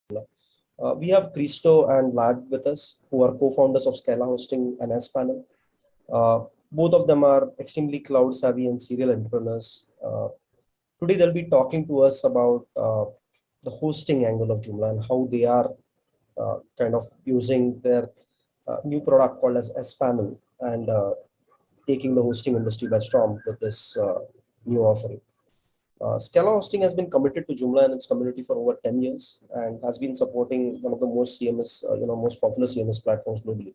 We have Hristo and Vlad with us, who are co-founders of Scalahosting and S-Panel. Both of them are extremely cloud savvy and serial entrepreneurs. Today, they'll be talking to us about the hosting angle of Joomla and how they are kind of using their new product called as S-Panel and taking the hosting industry by storm with this new offering. Scala Hosting has been committed to Joomla and its community for over 10 years and has been supporting one of the most CMS, most popular CMS platforms globally.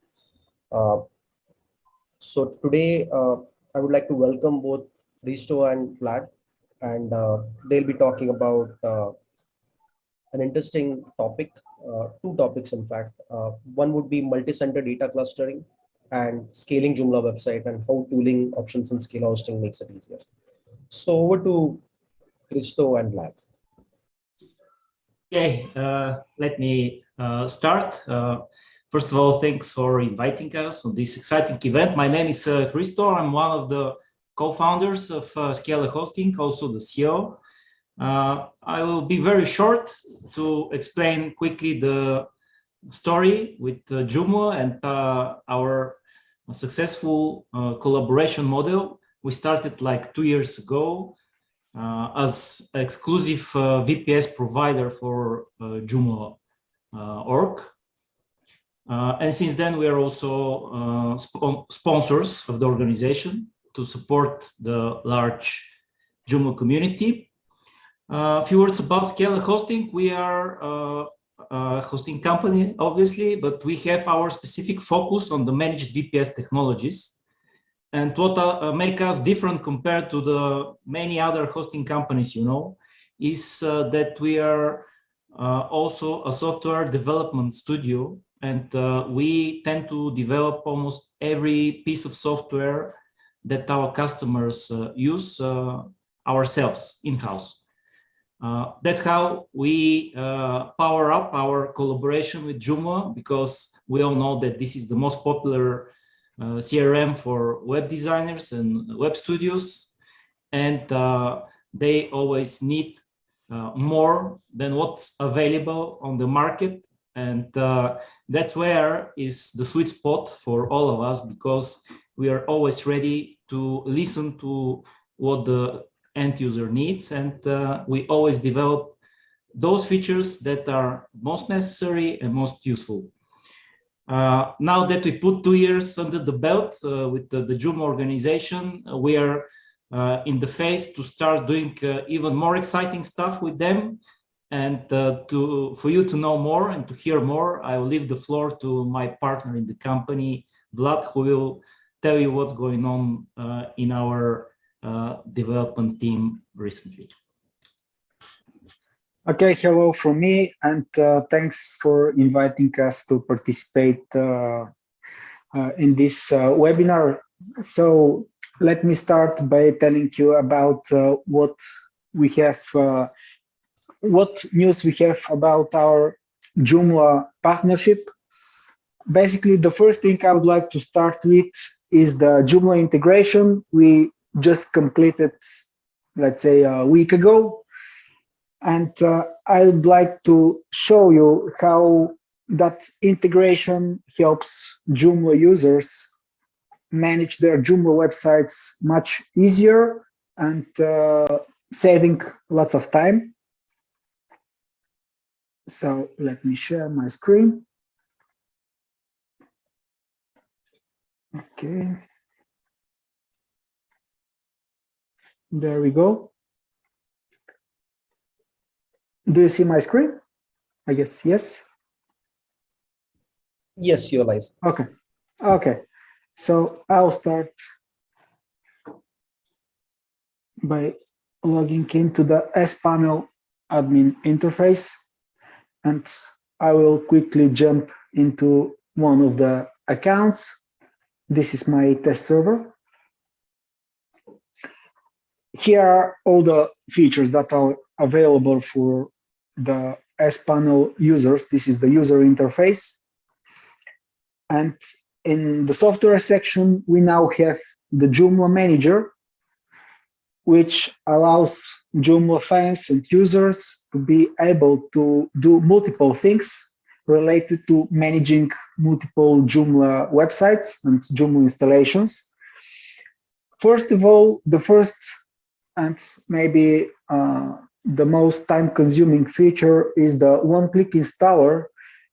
So today, I would like to welcome both Hristo and Vlad, and they'll be talking about an interesting topic, two topics in fact. One would be multi-center data clustering and scaling Joomla website and how tooling options in Scala Hosting makes it easier. So over to Hristo and Vlad. Okay, let me start. First of all, thanks for inviting us on this exciting event. My name is Hristo. I'm one of the co-founders of Scalahosting, also the CEO. I will be very short to explain quickly the story with Joomla and our successful collaboration model. We started like 2 years ago as exclusive VPS provider for Joomla org. And since then, we are also sponsors of the organization to support the large Joomla community. A few words about Scalahosting. We are a hosting company, obviously, but we have our specific focus on the managed VPS technologies. And what make us different compared to the many other hosting companies, is that we are also a software development studio, and we tend to develop almost every piece of software that our customers use ourselves in-house. That's how we power up our collaboration with Joomla, because we all know that this is the most popular CRM for web designers and web studios, and they always need more than what's available on the market, and that's where is the sweet spot for all of us, because we are always ready to listen to what the end user needs, and we always develop those features that are most necessary and most useful. Now that we put 2 years under the belt with the Joomla organization, we are in the phase to start doing even more exciting stuff with them. And for you to know more and to hear more, I will leave the floor to my partner in the company, Vlad, who will tell you what's going on in our development team recently. Okay, hello from me, and thanks for inviting us to participate in this webinar. So let me start by telling you about what news we have about our Joomla partnership. Basically, the first thing I would like to start with is the Joomla integration we just completed, let's say, a week ago. And I would like to show you how that integration helps Joomla users manage their Joomla websites much easier and saving lots of time. So let me share my screen. Okay. There we go. Do you see my screen? I guess yes. Yes, you're live. Okay. Okay. So I'll start by logging into the S-Panel admin interface, and I will quickly jump into one of the accounts. This is my test server. Here are all the features that are available for the S-Panel users. This is the user interface. And in the software section, we now have the Joomla Manager, which allows Joomla fans and users to be able to do multiple things related to managing multiple Joomla websites and Joomla installations. First of all, the first and maybe the most time-consuming feature is the one-click installer.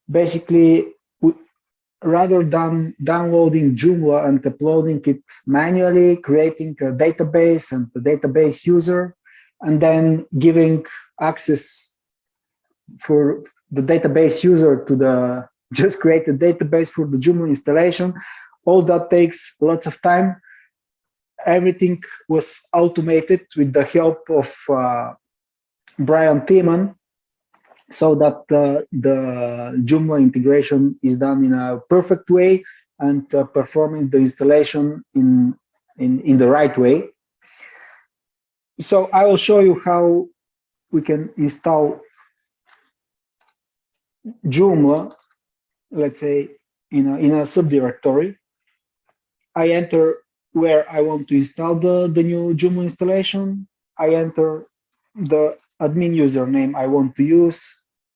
Basically, rather than downloading Joomla and uploading it manually, creating a database and the database user, and then giving access for the database user to the just create a database for the Joomla installation, all that takes lots of time. Everything was automated with the help of Brian Tiemann, so that the Joomla integration is done in a perfect way and performing the installation in the right way. So I will show you how we can install Joomla, let's say in a subdirectory. I enter where I want to install the new Joomla installation. I enter the admin username I want to use.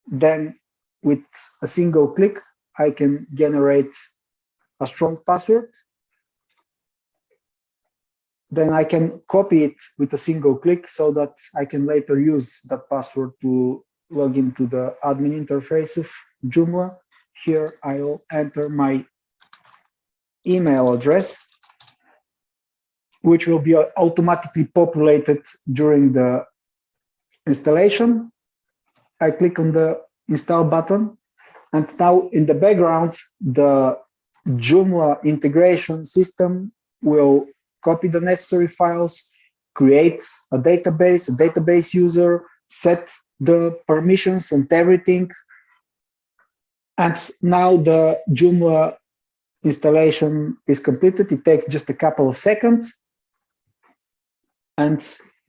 Then with a single click, I can generate a strong password. Then I can copy it with a single click so that I can later use that password to log into the admin interface of Joomla. Here I'll enter my email address, which will be automatically populated during the installation. I click on the install button, and now in the background, the Joomla integration system will copy the necessary files, create a database user, set the permissions and everything. And now the Joomla installation is completed. It takes just a couple of seconds. And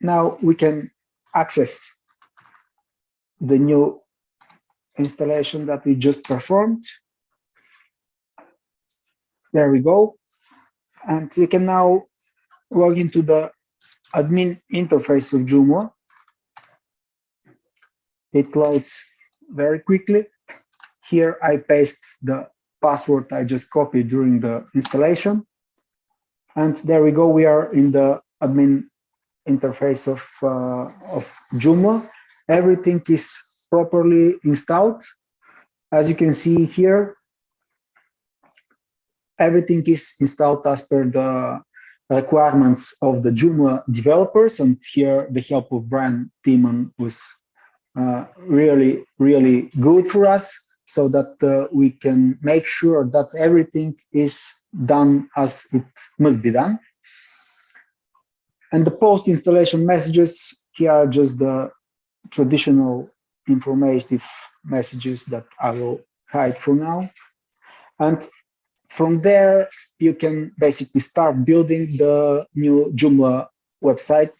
now we can access the new installation that we just performed. There we go. And we can now log into the admin interface of Joomla. It loads very quickly. Here I paste the password I just copied during the installation. And there we go. We are in the admin interface of Joomla. Everything is properly installed. As you can see here, everything is installed as per the requirements of the Joomla developers. And here the help of Brian Tiemann was really, really good for us, so that we can make sure that everything is done as it must be done. And the post-installation messages, here are just the traditional informative messages that I will hide for now. And from there, you can basically start building the new Joomla website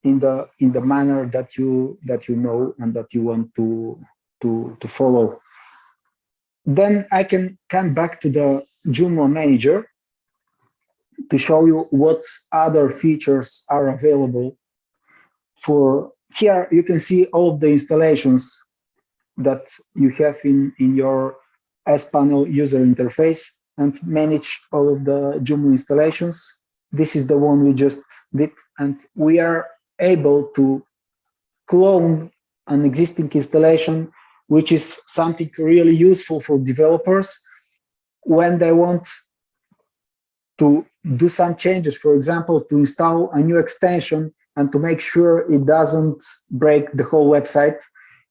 in the manner that you know and that you want to follow. Then I can come back to the Joomla manager to show you what other features are available. For here, you can see all of the installations that you have in your S-Panel user interface and manage all of the Joomla installations. This is the one we just did, and we are able to clone an existing installation, which is something really useful for developers when they want to do some changes, for example, to install a new extension and to make sure it doesn't break the whole website.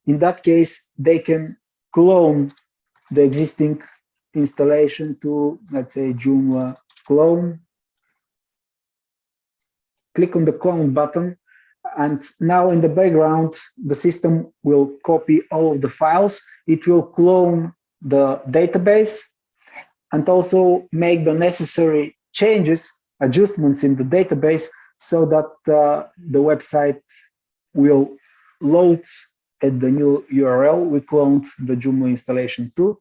In that case, they can clone the existing installation to, let's say, Joomla Clone. Click on the clone button, and now in the background, the system will copy all of the files. It will clone the database and also make the necessary changes, adjustments in the database, so that the website will load at the new URL we cloned the Joomla installation to.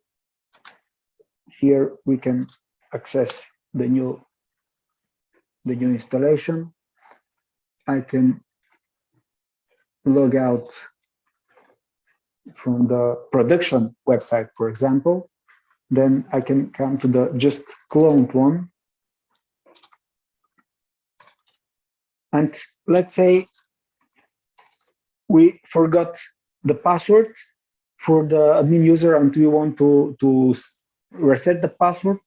Here we can access the new installation. I can log out from the production website, for example, then I can come to the just cloned one. And let's say we forgot the password for the admin user and we want to reset the password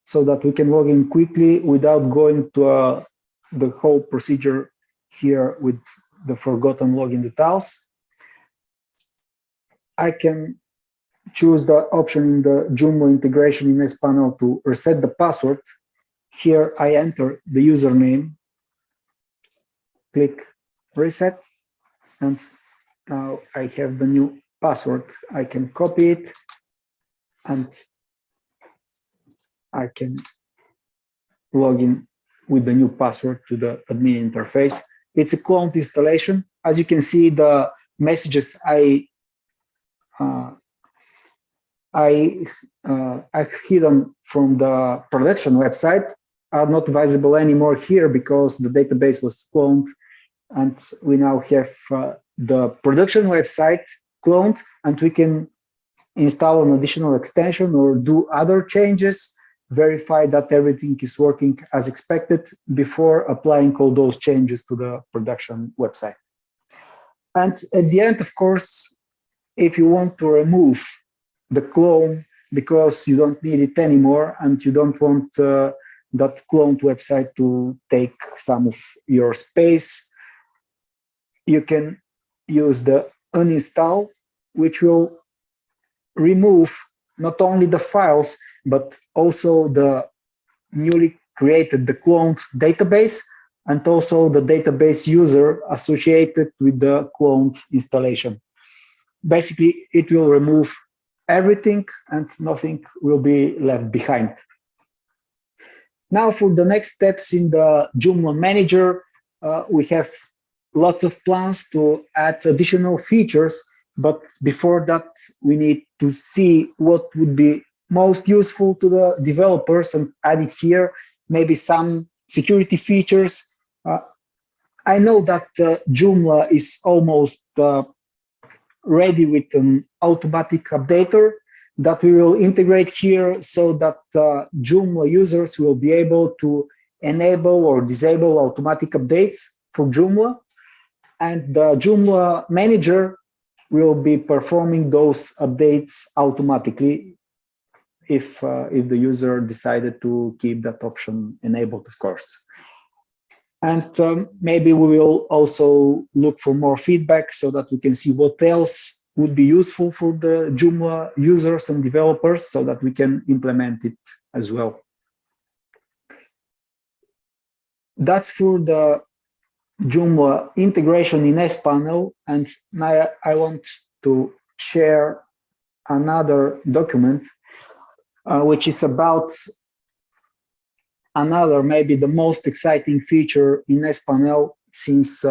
so that we can log in quickly without going to the whole procedure here with the forgotten login details. I can choose the option in the Joomla integration in this panel to reset the password. Here I enter the username, click reset, and now I have the new password. I can copy it and I can log in with the new password to the admin interface. It's a cloned installation. As you can see, the messages I've hidden from the production website are not visible anymore here because the database was cloned, and we now have the production website cloned, and we can install an additional extension or do other changes, verify that everything is working as expected before applying all those changes to the production website. And at the end, of course, if you want to remove the clone because you don't need it anymore and you don't want that cloned website to take some of your space, you can use the uninstall, which will remove not only the files, but also the newly created, the cloned database, and also the database user associated with the cloned installation. Basically, it will remove everything and nothing will be left behind. Now for the next steps in the Joomla manager, we have lots of plans to add additional features, but before that, we need to see what would be most useful to the developers and add it here, maybe some security features. I know that Joomla is almost ready with an automatic updater that we will integrate here so that Joomla users will be able to enable or disable automatic updates for Joomla. And the Joomla manager will be performing those updates automatically if the user decided to keep that option enabled, of course. And maybe we will also look for more feedback so that we can see what else would be useful for the Joomla users and developers so that we can implement it as well. That's for the Joomla integration in S-Panel, and now I want to share another document which is about another, maybe the most exciting feature in S-Panel since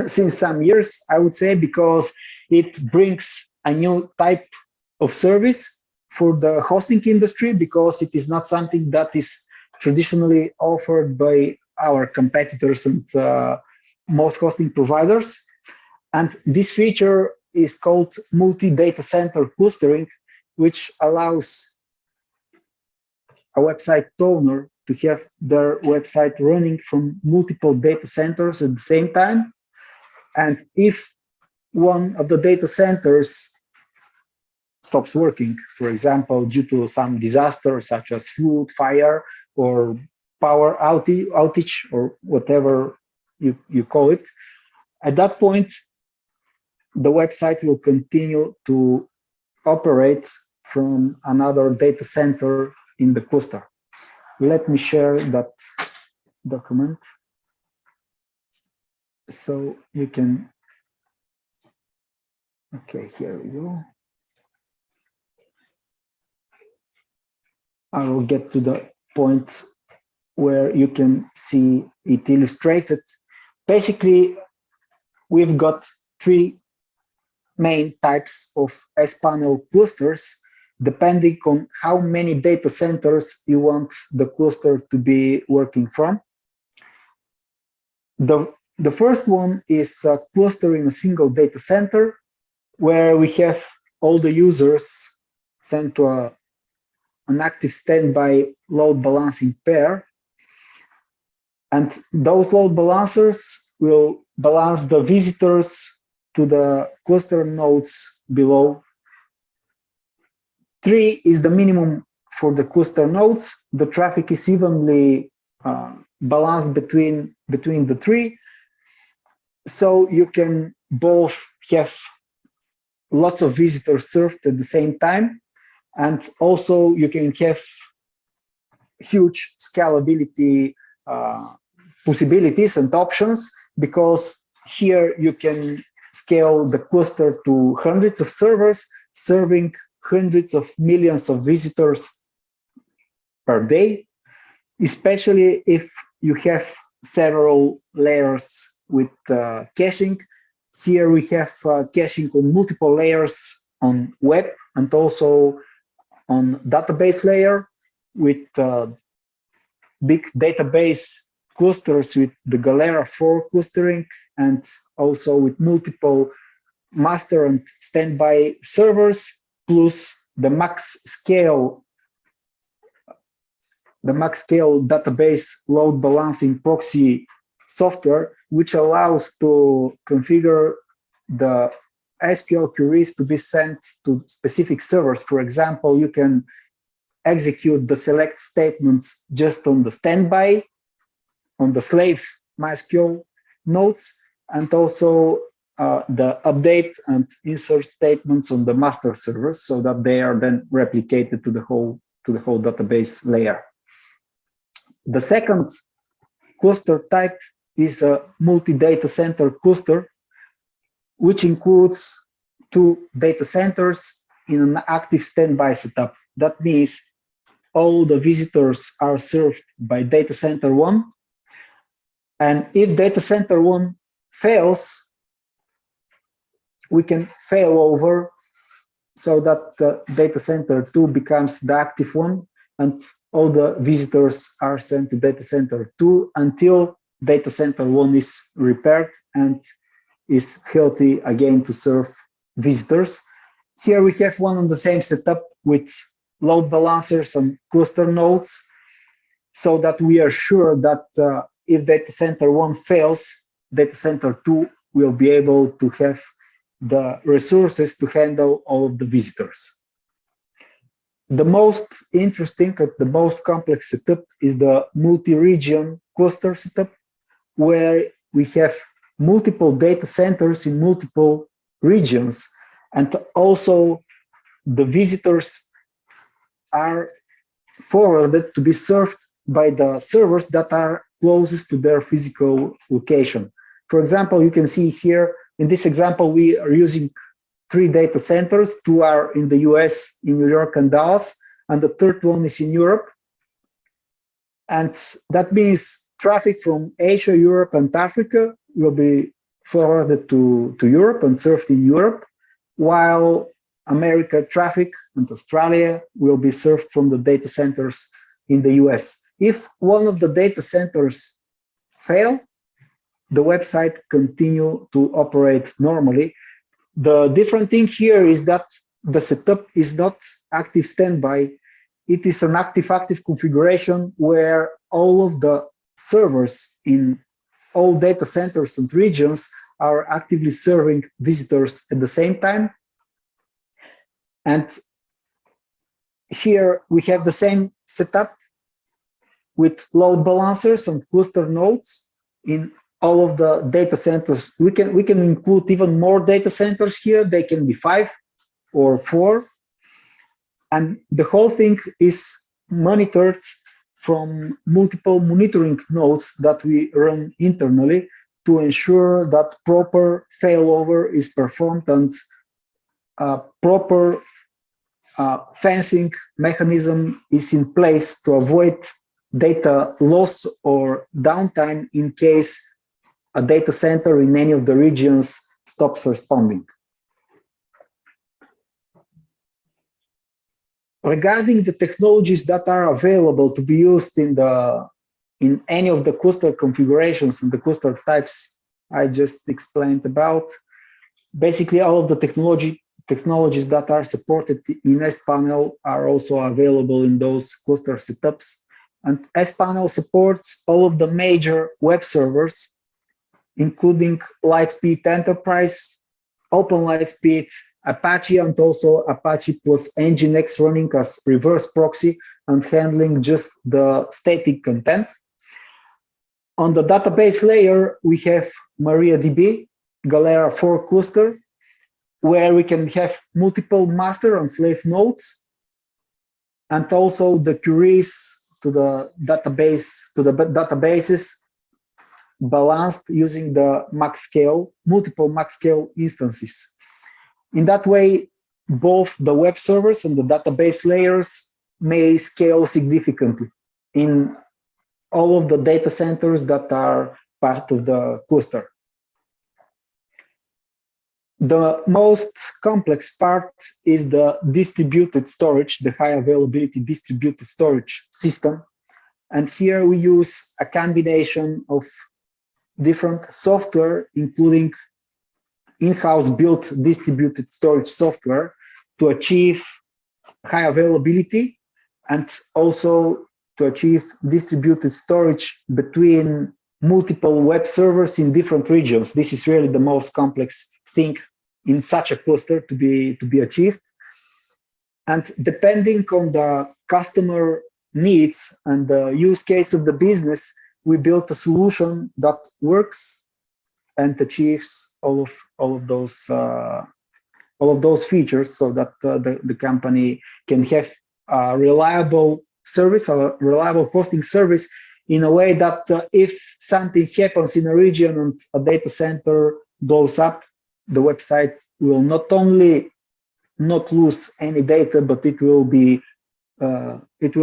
since some years, I would say, because it brings a new type of service for the hosting industry, because it is not something that is traditionally offered by our competitors and most hosting providers. And this feature is called Multi-datacenter-clustering, which allows a website owner to have their website running from multiple data centers at the same time. And if one of the data centers stops working, for example, due to some disaster such as flood, fire, or power outage, or whatever you call it, at that point, the website will continue to operate from another data center in the cluster. Let me share that document so you can, okay, here we go. I will get to the point where you can see it illustrated. Basically, we've got three main types of S-Panel clusters, depending on how many data centers you want the cluster to be working from. The The first one is clustering a single data center, where we have all the users sent to an active standby load balancing pair. And those load balancers will balance the visitors to the cluster nodes below. 3 is the minimum for the cluster nodes. The traffic is evenly balanced between the 3. So you can both have lots of visitors served at the same time, and also you can have huge scalability possibilities and options, because here you can scale the cluster to hundreds of servers serving hundreds of millions of visitors per day, especially if you have several layers with caching. Here we have caching on multiple layers on web and also on database layer with big database clusters with the Galera 4 clustering, and also with multiple master and standby servers, plus the max scale database load balancing proxy software, which allows to configure the SQL queries to be sent to specific servers. For example, you can execute the select statements just on the standby, on the slave MySQL nodes, and also the update and insert statements on the master servers, so that they are then replicated to the whole database layer. The second cluster type is a multi-datacenter cluster, which includes 2 data centers in an active standby setup. That means all the visitors are served by data center 1. And if data center 1 fails, we can fail over so that the data center 2 becomes the active one, and all the visitors are sent to data center 2 until data center 1 is repaired and is healthy again to serve visitors. Here we have one and the same setup with load balancers and cluster nodes, so that we are sure that if data center 1 fails, data center 2 will be able to have the resources to handle all of the visitors. The most interesting and the most complex setup is the multi-region cluster setup, where we have multiple data centers in multiple regions, and also the visitors are forwarded to be served by the servers that are closest to their physical location. For example, you can see here in this example, we are using 3 data centers. 2 are in the US, in New York and Dallas, and the third one is in Europe. And that means traffic from Asia, Europe, and Africa will be forwarded to Europe and served in Europe, while America traffic and Australia will be served from the data centers in the US. If one of the data centers fail, the website continue to operate normally. The different thing here is that the setup is not active standby. It is an active configuration where all of the servers in all data centers and regions are actively serving visitors at the same time. And here we have the same setup with load balancers and cluster nodes in all of the data centers. We can include even more data centers here. They can be 5 or 4. And the whole thing is monitored from multiple monitoring nodes that we run internally to ensure that proper failover is performed and proper fencing mechanism is in place to avoid data loss or downtime in case a data center in any of the regions stops responding. Regarding the technologies that are available to be used in any of the cluster configurations and the cluster types I just explained about. Basically, all of the technologies that are supported in sPanel are also available in those cluster setups. And sPanel supports all of the major web servers, including Lightspeed Enterprise, OpenLightSpeed, Apache, and also Apache plus Nginx running as reverse proxy and handling just the static content. On the database layer, we have MariaDB, Galera 4 cluster, where we can have multiple master and slave nodes, and also the queries to the databases balanced using the multiple max scale instances. In that way, both the web servers and the database layers may scale significantly in all of the data centers that are part of the cluster. The most complex part is the distributed storage, the high availability distributed storage system. And here we use a combination of different software, including in-house built distributed storage software to achieve high availability and also to achieve distributed storage between multiple web servers in different regions. This is really the most complex thing in such a cluster to be achieved. And depending on the customer needs and the use case of the business, we built a solution that works and achieves all of those features, so that the company can have a reliable service, a reliable hosting service, in a way that if something happens in a region and a data center blows up, the website will not only not lose any data, but it will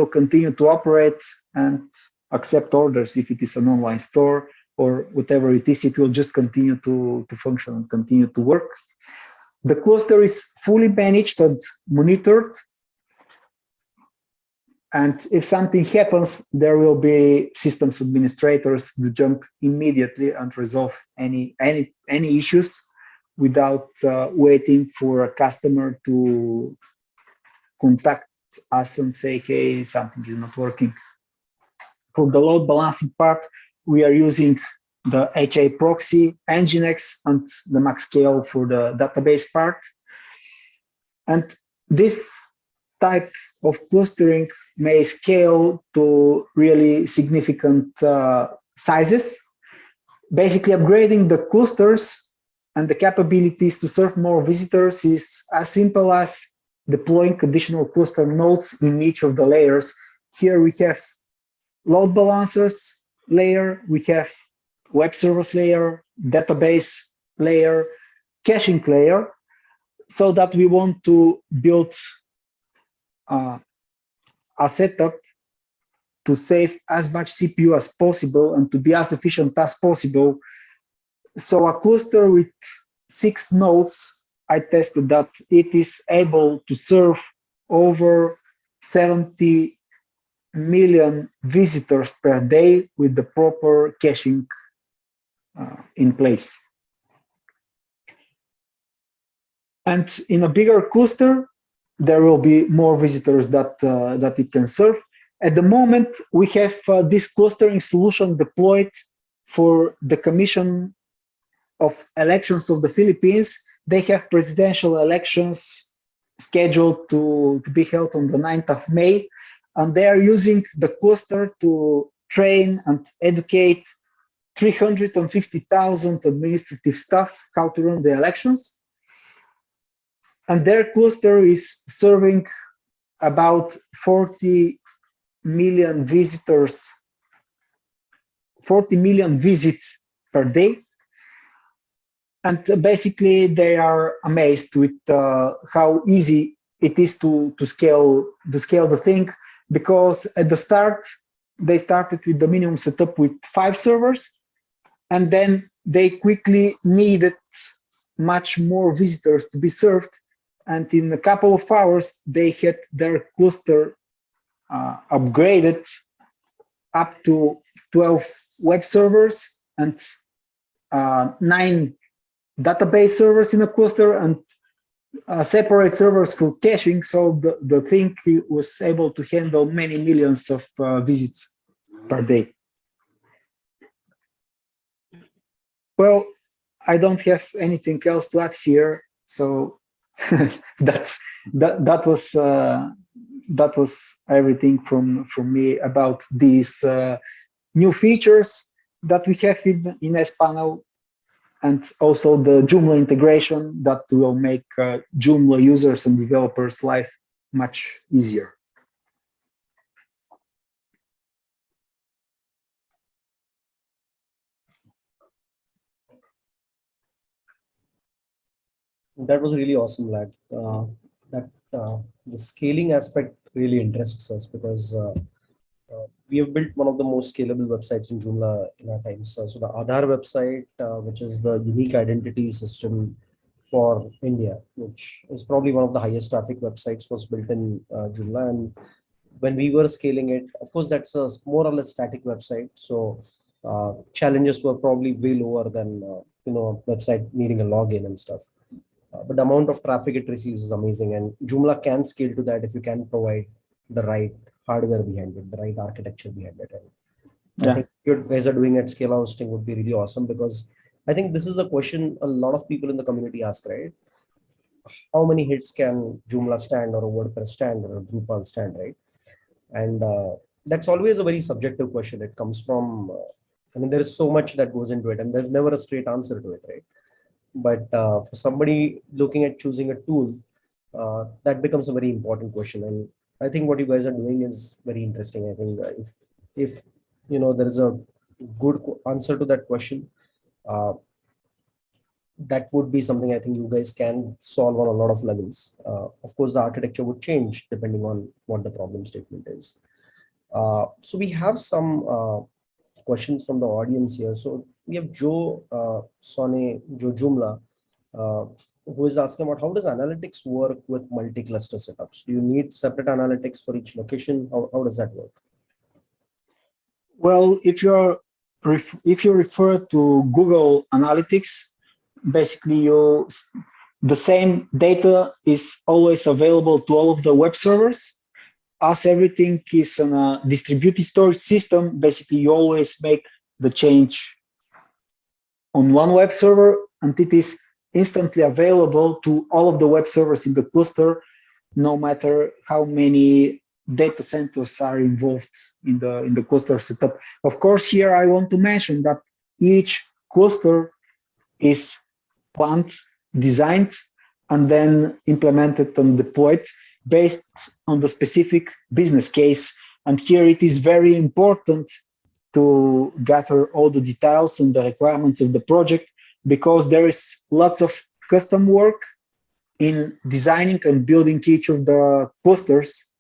continue to operate and accept orders. If it is an online store or whatever it is, it will just continue to function and continue to work. The cluster is fully managed and monitored. And if something happens, there will be systems administrators to jump immediately and resolve any issues without waiting for a customer to contact us and say, hey, something is not working. For the load balancing part, we are using the HA proxy, Nginx, and the max scale for the database part. And this type of clustering may scale to really significant sizes. Basically, upgrading the clusters and the capabilities to serve more visitors is as simple as deploying additional cluster nodes in each of the layers. Here we have load balancers layer, we have web service layer, database layer, caching layer, so that we want to build a setup to save as much CPU as possible and to be as efficient as possible. So a cluster with 6 nodes, I tested that it is able to serve over 70 million visitors per day with the proper caching in place. And in a bigger cluster, there will be more visitors that it can serve. At the moment, we have this clustering solution deployed for the Commission of Elections of the Philippines. They have presidential elections scheduled to be held on the 9th of May, and they are using the cluster to train and educate 350,000 administrative staff how to run the elections. And their cluster is serving about 40 million visitors, 40 million visits per day. And basically, they are amazed with how easy it is to scale the thing, because at the start, they started with the minimum setup with 5 servers, and then they quickly needed much more visitors to be served. And in a couple of hours, they had their cluster upgraded up to 12 web servers and 9 database servers in a cluster and separate servers for caching, so the thing was able to handle many millions of visits per day. Well, I don't have anything else to add here, so that was everything from me about these new features that we have in sPanel, and also the Joomla integration that will make Joomla users and developers' life much easier. That was really awesome, lad. The scaling aspect really interests us because we have built one of the most scalable websites in Joomla in our times. So the Aadhaar website, which is the unique identity system for India, which is probably one of the highest traffic websites, was built in Joomla. And when we were scaling it, of course, that's a more or less static website. So challenges were probably way lower than a website needing a login and stuff. But the amount of traffic it receives is amazing, and Joomla can scale to that if you can provide the right hardware behind it, the right architecture behind it. And I think what you guys are doing at Scalahosting would be really awesome, because I think this is a question a lot of people in the community ask, right? How many hits can Joomla stand, or a WordPress stand, or a Drupal stand, right? And that's always a very subjective question. It comes from, there is so much that goes into it, and there's never a straight answer to it, right? But for somebody looking at choosing a tool, that becomes a very important question. And I think what you guys are doing is very interesting. I think if there is a good answer to that question, that would be something I think you guys can solve on a lot of levels. Of course, the architecture would change depending on what the problem statement is. So we have some questions from the audience here. So we have Joe Joomla, who is asking about how does analytics work with multi-cluster setups? Do you need separate analytics for each location? How does that work? Well, if you refer to Google Analytics, basically the same data is always available to all of the web servers. As everything is on a distributed storage system, basically you always make the change on one web server, and it is instantly available to all of the web servers in the cluster, no matter how many data centers are involved in the cluster setup. Of course, here I want to mention that each cluster is planned, designed, and then implemented and deployed based on the specific business case. And here it is very important to gather all the details and the requirements of the project, because there is lots of custom work in designing and building each of the clusters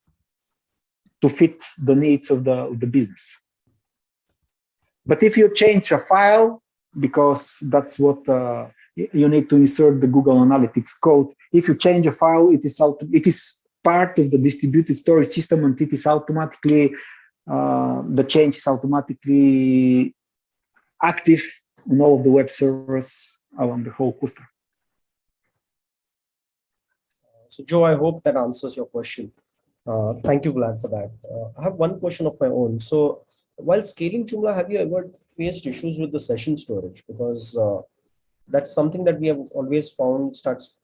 to fit the needs of the business. But if you change a file, because that's what you need to insert the Google Analytics code, if you change a file, it is part of the distributed storage system, and it is automatically the change is automatically active on all of the web servers along the whole cluster. So Joe, I hope that answers your question. Thank you, Vlad, for that. I have one question of my own. So while scaling Joomla, have you ever faced issues with the session storage? Because that's something that we have always found starts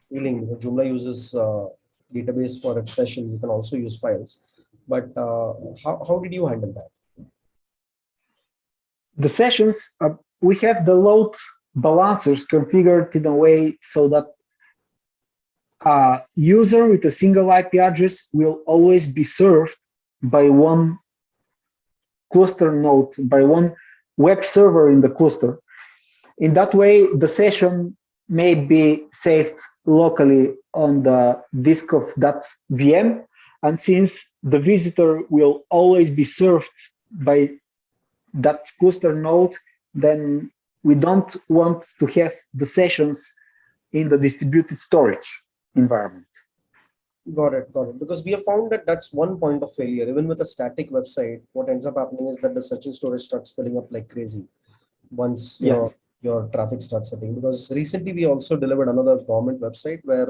feeling. Joomla uses database for its session. You can also use files. But how did you handle that? The sessions, we have the load balancers configured in a way so that a user with a single IP address will always be served by one cluster node, by one web server in the cluster. In that way, the session may be saved locally on the disk of that VM. And since the visitor will always be served by that cluster node, then we don't want to have the sessions in the distributed storage environment. Got it. Because we have found that that's one point of failure. Even with a static website, what ends up happening is that the session storage starts filling up like crazy once your traffic start setting. Because recently we also delivered another government website where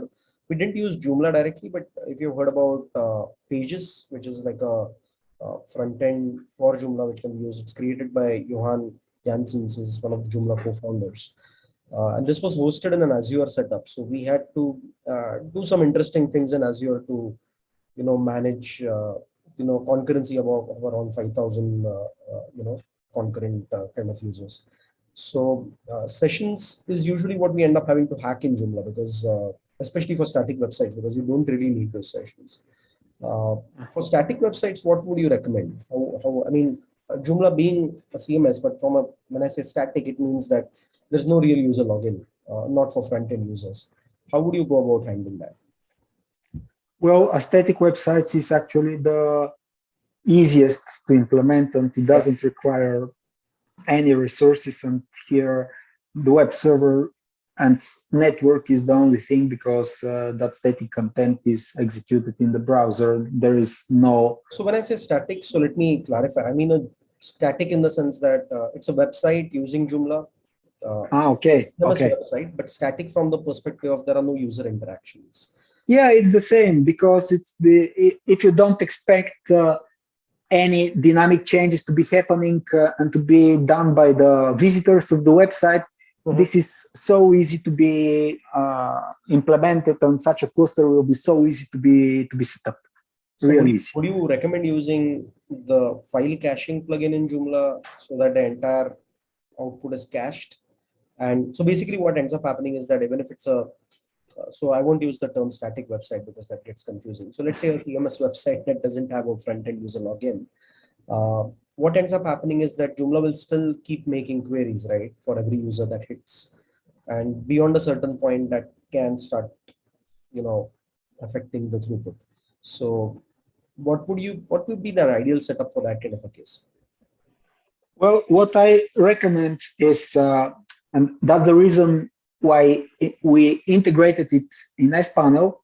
we didn't use Joomla directly, but if you've heard about Pages, which is like a front end for Joomla, which can be used. It's created by Johan Janssens, is one of the Joomla co-founders. And this was hosted in an Azure setup. So we had to do some interesting things in Azure to, manage, concurrency of around 5,000, concurrent kind of users. So sessions is usually what we end up having to hack in Joomla because, especially for static websites, because you don't really need those sessions. For static websites, what would you recommend? I mean, Joomla being a CMS, but when I say static, it means that there's no real user login, not for front-end users. How would you go about handling that? Well, a static website is actually the easiest to implement, and it doesn't require any resources. And here, the web server and network is the only thing, because that static content is executed in the browser. There is no. So when I say static, so let me clarify. I mean a static in the sense that it's a website using Joomla. Okay. Website, but static from the perspective of there are no user interactions. Yeah, it's the same, because if you don't expect any dynamic changes to be happening and to be done by the visitors of the website, this is so easy to be implemented, and such a cluster will be so easy to be set up. So really easy. Would you recommend using the file caching plugin in Joomla so that the entire output is cached? And so basically what ends up happening is that even if it's so I won't use the term static website because that gets confusing. So let's say a CMS website that doesn't have a front-end user login. What ends up happening is that Joomla will still keep making queries, right, for every user that hits. And beyond a certain point, that can start, affecting the throughput. So what would be the ideal setup for that kind of a case? Well, what I recommend is, and that's the reason why we integrated it in sPanel.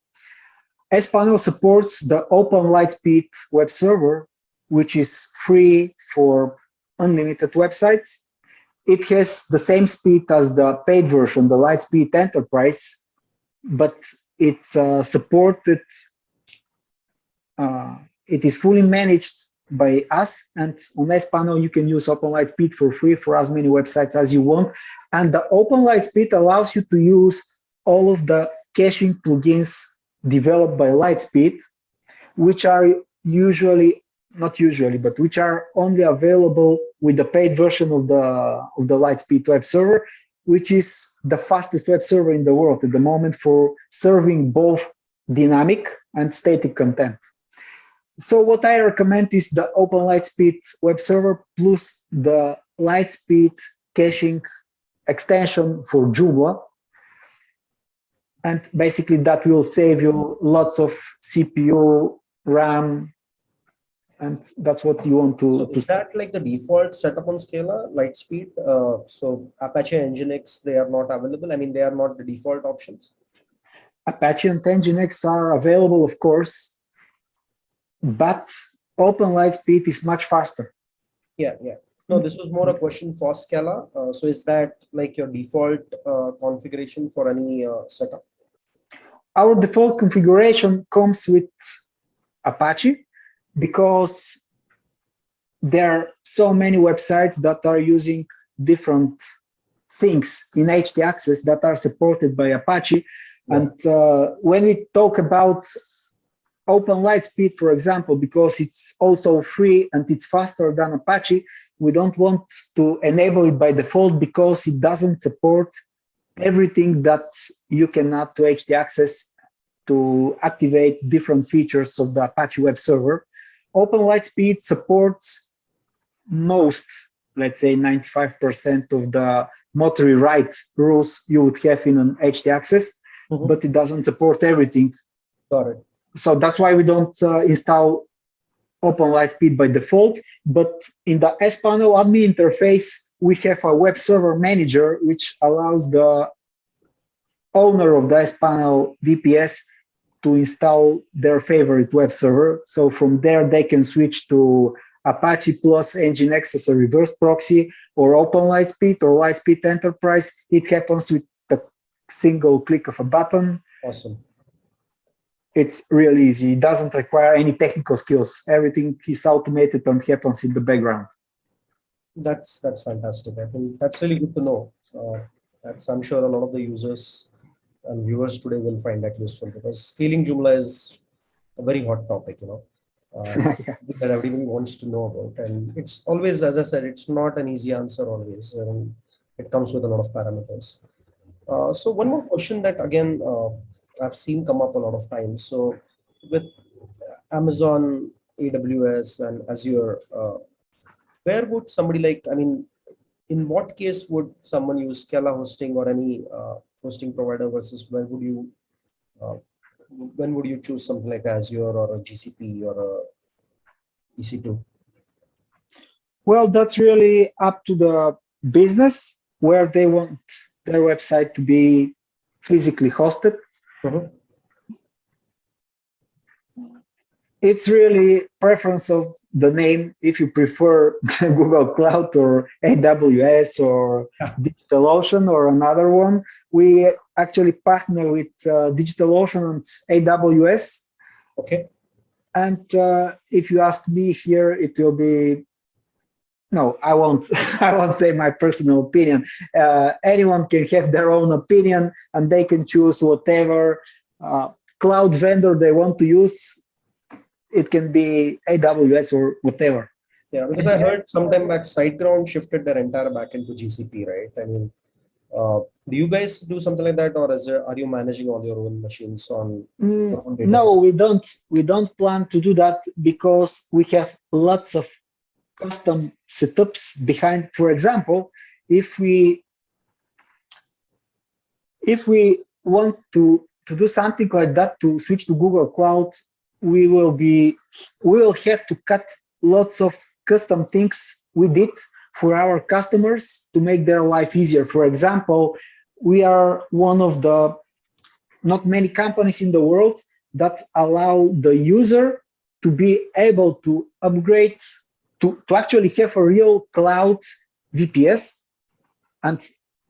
sPanel supports the OpenLightSpeed web server, which is free for unlimited websites. It has the same speed as the paid version, the Lightspeed Enterprise, but it's supported. It is fully managed by us, and on sPanel you can use OpenLightSpeed for free for as many websites as you want. And the OpenLightSpeed allows you to use all of the caching plugins developed by Lightspeed, which are which are only available with the paid version of the Lightspeed web server, which is the fastest web server in the world at the moment for serving both dynamic and static content. So what I recommend is the OpenLightSpeed web server plus the Lightspeed caching extension for Joomla. And basically that will save you lots of CPU, RAM, and that's what you want to. So is that like the default setup on Scala, Lightspeed? So Apache and Nginx, they are not available. I mean, they are not the default options. Apache and Nginx are available, of course, but OpenLightSpeed is much faster. Yeah. No, this was more a question for Scala. So is that like your default configuration for any setup? Our default configuration comes with Apache, because there are so many websites that are using different things in htaccess that are supported by Apache. Yeah. And when we talk about OpenLightSpeed, for example, because it's also free and it's faster than Apache, we don't want to enable it by default because it doesn't support everything that you can add to htaccess to activate different features of the Apache web server. OpenLightSpeed supports most, let's say 95% of the motor write rules you would have in an htaccess, but it doesn't support everything. Got it. So that's why we don't install OpenLightSpeed by default. But in the sPanel admin interface, we have a web server manager, which allows the owner of the sPanel VPS to install their favorite web server. So from there, they can switch to Apache plus Nginx as a reverse proxy, or OpenLightSpeed or LightSpeed Enterprise. It happens with the single click of a button. Awesome. It's really easy. It doesn't require any technical skills. Everything is automated and happens in the background. That's fantastic. I think that's really good to know. I'm sure a lot of the users and viewers today will find that useful, because scaling Joomla is a very hot topic, Yeah. that everybody wants to know about. And it's always, as I said, it's not an easy answer always. It comes with a lot of parameters. So one more question that again I've seen come up a lot of times. So with Amazon, AWS, and Azure, where would somebody in what case would someone use Scala hosting or any hosting provider versus uh, when would you choose something like Azure or a GCP or a EC2? Well, that's really up to the business where they want their website to be physically hosted. Mhm. It's really preference of the name. If you prefer Google Cloud or AWS or DigitalOcean or another one, we actually partner with DigitalOcean and AWS. Okay. And if you ask me here, it will be no. I won't. I won't say my personal opinion. Anyone can have their own opinion, and they can choose whatever cloud vendor they want to use. It can be AWS or whatever. Yeah, because I heard sometime back SiteGround shifted their entire backend to GCP, right? Do you guys do something like that, or are you managing all your own machines on your own data No, center? we don't. We don't plan to do that because we have lots of custom setups behind. For example, if we want to do something like that, to switch to Google Cloud, we will have to cut lots of custom things we did for our customers to make their life easier. For example, we are one of the not many companies in the world that allow the user to be able to upgrade to actually have a real cloud VPS. And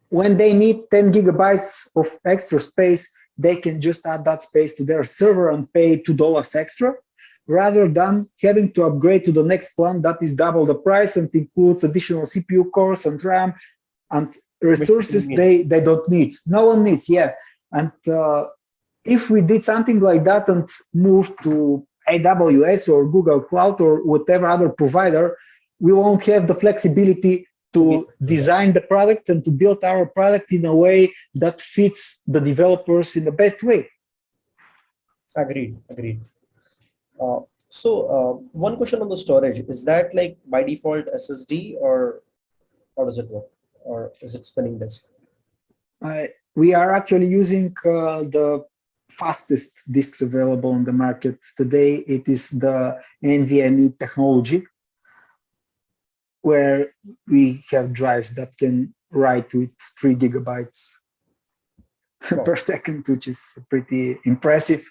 when they need 10 gigabytes of extra space, they can just add that space to their server and pay $2 extra, rather than having to upgrade to the next plan that is double the price and includes additional CPU cores and RAM and resources they don't need. No one needs, yeah. And if we did something like that and moved to AWS or Google Cloud or whatever other provider, we won't have the flexibility to design the product and to build our product in a way that fits the developers in the best way. Agreed. One question on the storage, is that like by default SSD, or how does it work? Or is it spinning disk? We are actually using the fastest disks available on the market today. It is the NVMe technology, where we have drives that can write with 3 gigabytes per second, which is pretty impressive.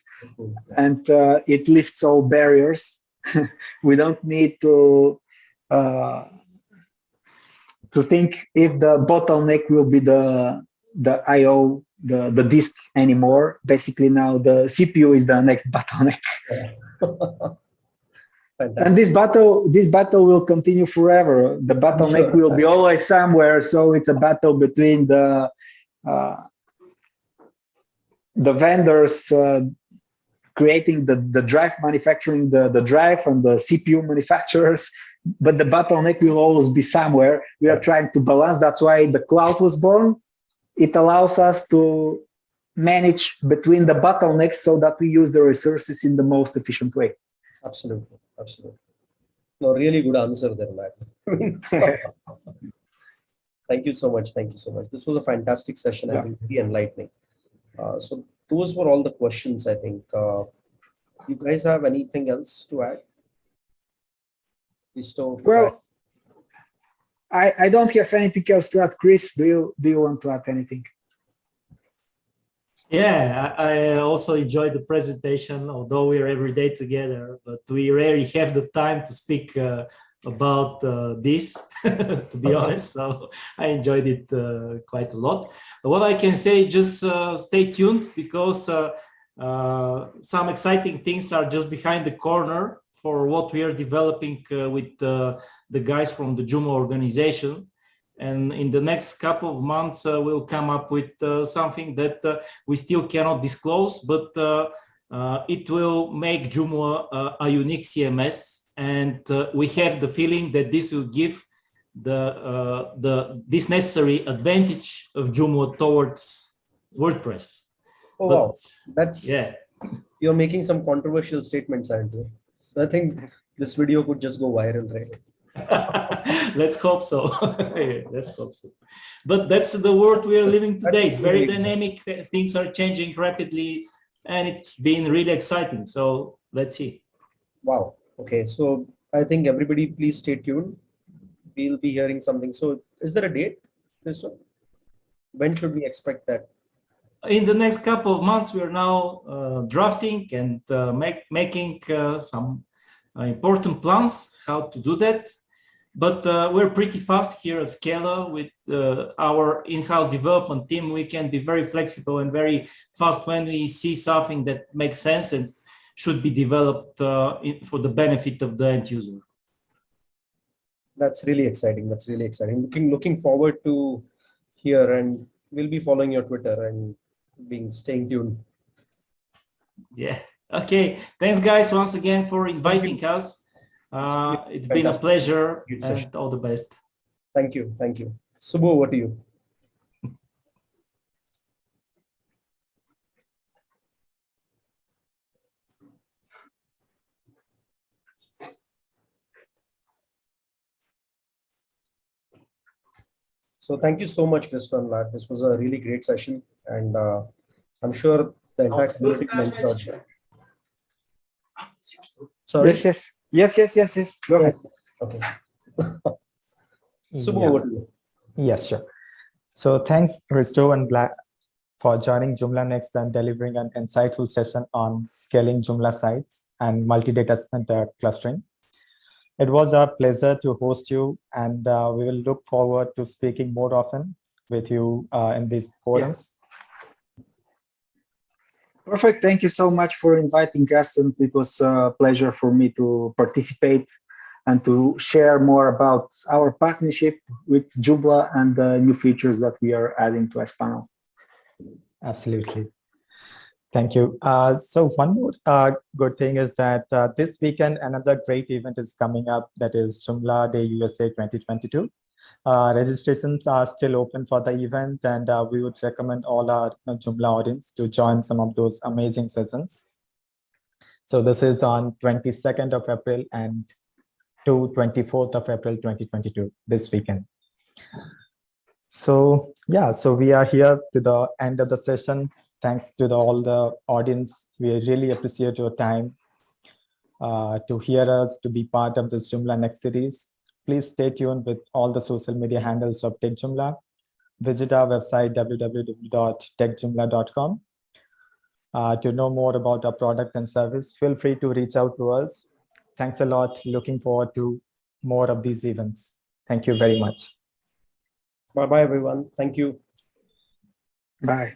And it lifts all barriers. We don't need to think if the bottleneck will be the I/O, the disk anymore. Basically, now the CPU is the next bottleneck. And this battle will continue forever. The bottleneck will be always somewhere. So it's a battle between the vendors creating the drive, manufacturing the drive, and the CPU manufacturers. But the bottleneck will always be somewhere. We are trying to balance. That's why the cloud was born. It allows us to manage between the bottlenecks so that we use the resources in the most efficient way. Absolutely. No, really good answer there, Matt. Thank you so much. This was a fantastic session. I think very enlightening. So those were all the questions, I think. You guys have anything else to add? Well, I don't have anything else to add. Chris, do you want to add anything? Yeah, I also enjoyed the presentation, although we are every day together, but we rarely have the time to speak about this, to be honest. So I enjoyed it quite a lot. What I can say, just stay tuned, because some exciting things are just behind the corner for what we are developing with the guys from the Joomla organization. And in the next couple of months, we'll come up with something that we still cannot disclose, but it will make Joomla a unique CMS. And we have the feeling that this will give this necessary advantage of Joomla towards WordPress. Oh, But, wow. That's, yeah. You're making some controversial statements, aren't you? So I think this video could just go viral, right? Let's hope so. Yeah, let's hope so. But that's the world we are living today. It's very dynamic. Things are changing rapidly, and it's been really exciting. So let's see. Wow. Okay. So I think everybody, please stay tuned. We'll be hearing something. So is there a date? So when should we expect that? In the next couple of months, we are now drafting and making some important plans how to do that. But we're pretty fast here at Scala with our in-house development team. We can be very flexible and very fast when we see something that makes sense and should be developed for the benefit of the end user. That's really exciting. That's really exciting. Looking forward to hear, and we'll be following your Twitter and staying tuned. Yeah. Okay. Thanks, guys, once again for inviting us. It's been a pleasure, and all the best. Thank you. Thank you. Subbu, over to you. So thank you so much, Hristo and Vlad. This was a really great session, and I'm sure the entire community will enjoy. Sorry? Yes. Go ahead. Okay. Subbu, Yeah. over to you. Yes, sure. So thanks, Hristo and Vlad, for joining Joomla NXT and delivering an insightful session on scaling Joomla sites and multi-datacenter clustering. It was a pleasure to host you, and we will look forward to speaking more often with you in these forums. Perfect. Thank you so much for inviting us, and it was a pleasure for me to participate and to share more about our partnership with Joomla and the new features that we are adding to Espanol. Absolutely. Thank you. So one more good thing is that this weekend, another great event is coming up, that is Joomla Day USA 2022. Registrations are still open for the event, and we would recommend all our Joomla audience to join some of those amazing sessions. So this is on 22nd of April and to 24th of April 2022, this weekend. So yeah, so we are here to the end of the session. Thanks to all the audience. We really appreciate your time to hear us, to be part of this Joomla NXT series. Please stay tuned with all the social media handles of Techjoomla. Visit our website, www.techjoomla.com. To know more about our product and service, feel free to reach out to us. Thanks a lot. Looking forward to more of these events. Thank you very much. Bye-bye, everyone. Thank you. Bye.